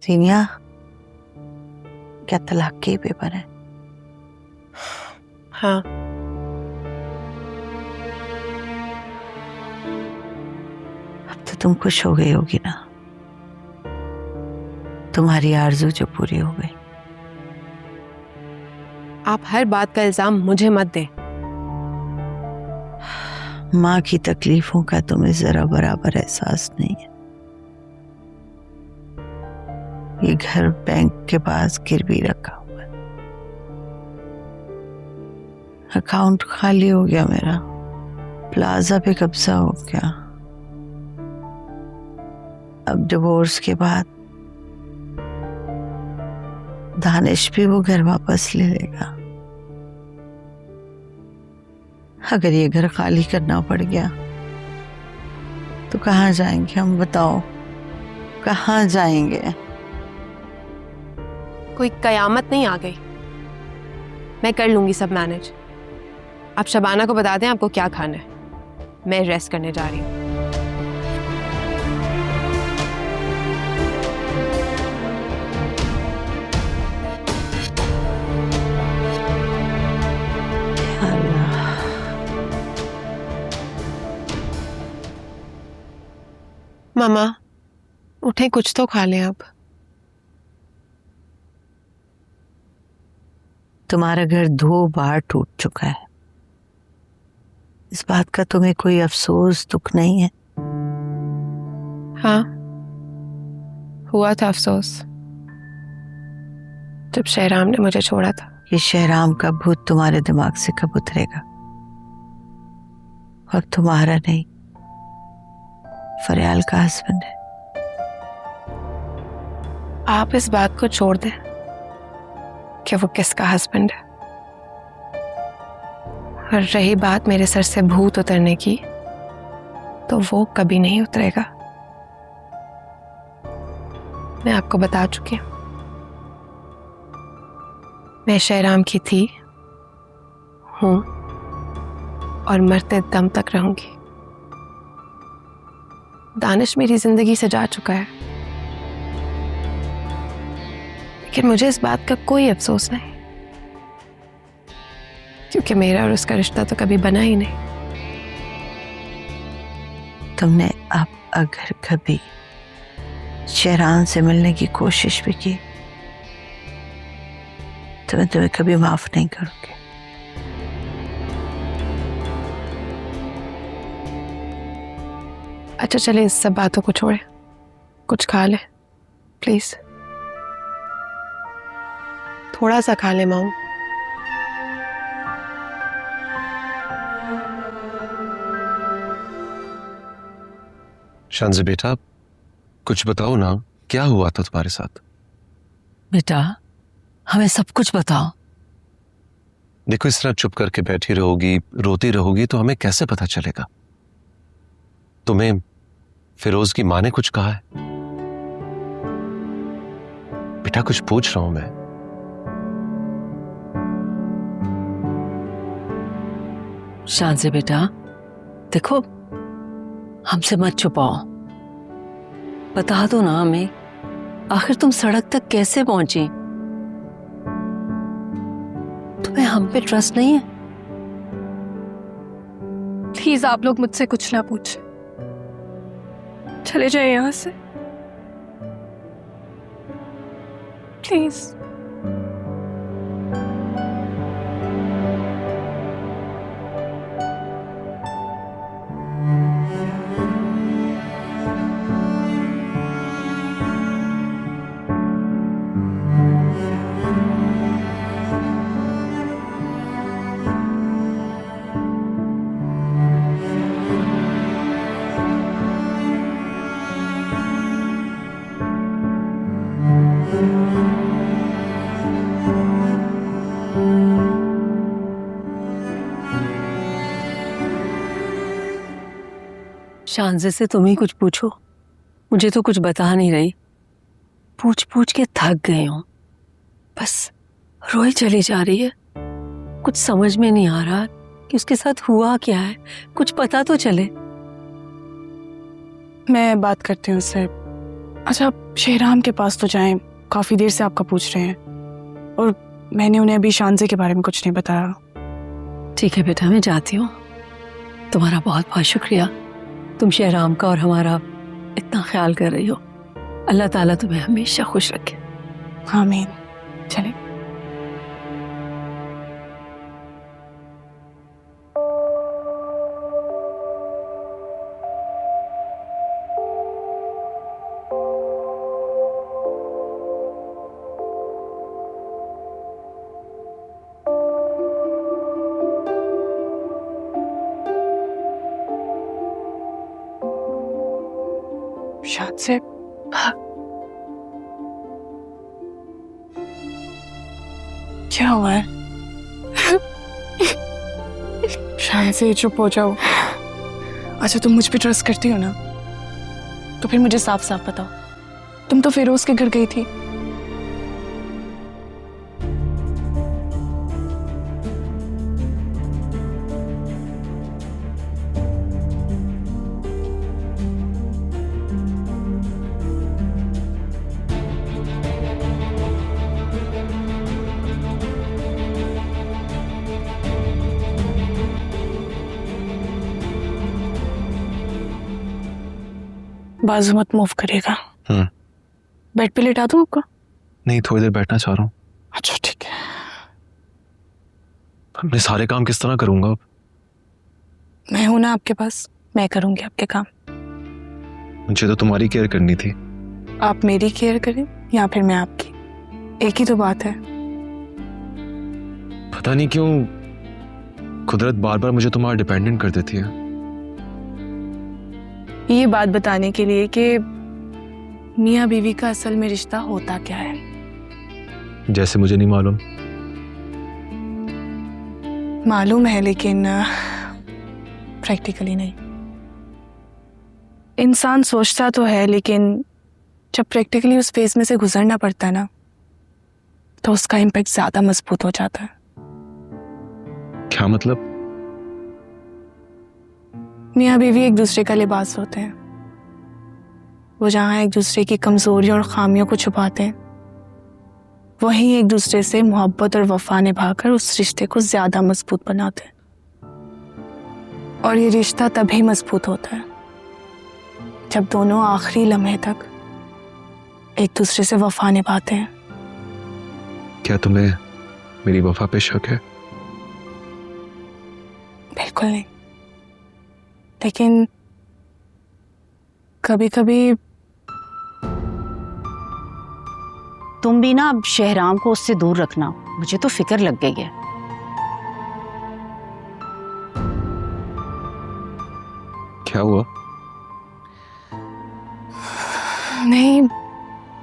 सीनिया, क्या तलाक के पेपर है? हाँ। अब तो तुम खुश हो गई होगी ना, तुम्हारी आरज़ू जो पूरी हो गई। आप हर बात का इल्जाम मुझे मत दें। माँ की तकलीफों का तुम्हें जरा बराबर एहसास नहीं है। ये घर बैंक के पास गिरवी रखा हुआ है, अकाउंट खाली हो गया मेरा, प्लाजा पे कब्जा हो गया। अब डिवोर्स के बाद दानिश भी वो घर वापस ले लेगा। अगर ये घर खाली करना पड़ गया तो कहाँ जाएंगे हम, बताओ कहाँ जाएंगे? कोई कयामत नहीं आ गई, मैं कर लूंगी सब मैनेज। आप शबाना को बता दें आपको क्या खाना है, मैं रेस्ट करने जा रही हूँ। मामा उठे, कुछ तो खा लें आप। तुम्हारा घर 2 बार टूट चुका है, इस बात का तुम्हें कोई अफसोस दुख नहीं है? हाँ, हुआ था अफसोस जब शहराम ने मुझे छोड़ा था। ये शहराम का भूत तुम्हारे दिमाग से कब उतरेगा? और तुम्हारा नहीं, फरियाल का हस्बैंड है। आप इस बात को छोड़ दें कि वो किसका हस्बैंड है। और रही बात मेरे सर से भूत उतरने की, तो वो कभी नहीं उतरेगा। मैं आपको बता चुकी हूं, मैं शहराम की थी, हूं और मरते दम तक रहूंगी। दानिश मेरी जिंदगी से जा चुका है, लेकिन मुझे इस बात का कोई अफसोस नहीं, क्योंकि मेरा और उसका रिश्ता तो कभी बना ही नहीं। तुमने अब अगर कभी शहरान से मिलने की कोशिश भी की तो मैं तुम्हें कभी माफ नहीं करूंगी। अच्छा चले, इस सब बातों को छोड़े, कुछ खा ले प्लीज, थोड़ा सा खा ले माऊ। शांजी बेटा, कुछ बताओ ना, क्या हुआ था तुम्हारे साथ? बेटा हमें सब कुछ बताओ। देखो, इस तरह चुप करके बैठी रहोगी, रोती रहोगी तो हमें कैसे पता चलेगा? तुम्हें फिरोज की माँ ने कुछ कहा है? बेटा कुछ पूछ रहा हूं मैं। शान से बेटा, देखो हमसे मत छुपाओ, बता दो ना हमें, आखिर तुम सड़क तक कैसे पहुंची? तुम्हें हम पे ट्रस्ट नहीं है? प्लीज आप लोग मुझसे कुछ ना पूछे, चले जाए यहां से प्लीज। शानजे से तुम ही कुछ पूछो, मुझे तो कुछ बता नहीं रही। पूछ पूछ के थक गई हूं, बस रोई चली जा रही है। कुछ समझ में नहीं आ रहा कि उसके साथ हुआ क्या है, कुछ पता तो चले। मैं बात करती हूँ उससे। अच्छा शेहराम के पास तो जाएं, काफी देर से आपका पूछ रहे हैं, और मैंने उन्हें अभी शानजे के बारे में कुछ नहीं बताया। ठीक है बेटा, मैं जाती हूँ। तुम्हारा बहुत बहुत शुक्रिया, तुम शेहराम का और हमारा इतना ख्याल कर रही हो। अल्लाह ताला तुम्हें हमेशा खुश रखे। आमीन। चलें। शायद से क्या हुआ है? शायद से चुप हो जाओ। अच्छा, तुम मुझ पे ट्रस्ट करती हो ना, तो फिर मुझे साफ साफ बताओ, तुम तो फिरोज के घर गई थी। बाजू मत मूव करिएगा। बेड पे लेटा दूं आपको? नहीं, थोड़ी देर बैठना चाह रहा हूँ। अच्छा ठीक है। मैं सारे काम किस तरह करूंगा अब? मैं हूं ना आपके पास, मैं करूंगी आपके काम। मुझे तो तुम्हारी केयर करनी थी। आप मेरी केयर करें या फिर मैं आपकी, एक ही तो बात है। पता नहीं क्यों कुदरत बार बार मुझे तुम्हारा डिपेंडेंट कर देती है। ये बात बताने के लिए कि मियाँ बीवी का असल में रिश्ता होता क्या है। जैसे मुझे नहीं मालूम। मालूम है लेकिन प्रैक्टिकली नहीं। इंसान सोचता तो है, लेकिन जब प्रैक्टिकली उस फेज में से गुजरना पड़ता है ना, तो उसका इम्पैक्ट ज्यादा मजबूत हो जाता है। क्या मतलब? मियाँ बीवी एक दूसरे का लिबास होते हैं। वो जहाँ एक दूसरे की कमजोरियों और खामियों को छुपाते हैं, वहीं एक दूसरे से मोहब्बत और वफा निभाकर उस रिश्ते को ज्यादा मजबूत बनाते हैं। और ये रिश्ता तभी मजबूत होता है जब दोनों आखिरी लम्हे तक एक दूसरे से वफा निभाते हैं। क्या तुम्हें मेरी वफा पे शक है? बिल्कुल नहीं, लेकिन कभी कभी तुम भी ना अब शेहराम को उससे दूर रखना, मुझे तो फिक्र लग गई है। क्या हुआ? नहीं,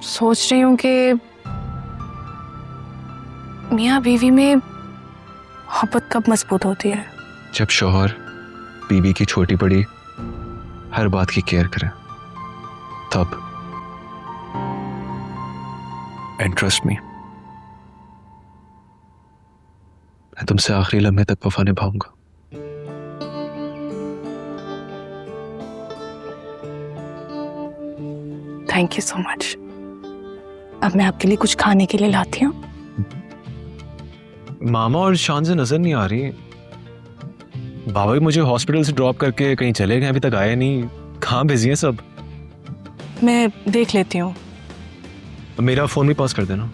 सोच रही हूँ कि मियाँ बीवी में मोहब्बत कब मजबूत होती है। जब शौहर बीवी की छोटी बड़ी हर बात की केयर करें, तब। एंड ट्रस्ट मी, मैं तुमसे आखिरी लम्हे तक वफा निभाऊंगा। Thank you so much. अब मैं आपके लिए कुछ खाने के लिए लाती हूँ। मामा और शान से नजर नहीं आ रही। बाबा भी मुझे हॉस्पिटल से ड्रॉप करके कहीं चले गए, अभी तक आए नहीं। कहाँ बिजी हैं सब? मैं देख लेती हूँ। मेरा फोन भी पास कर देना।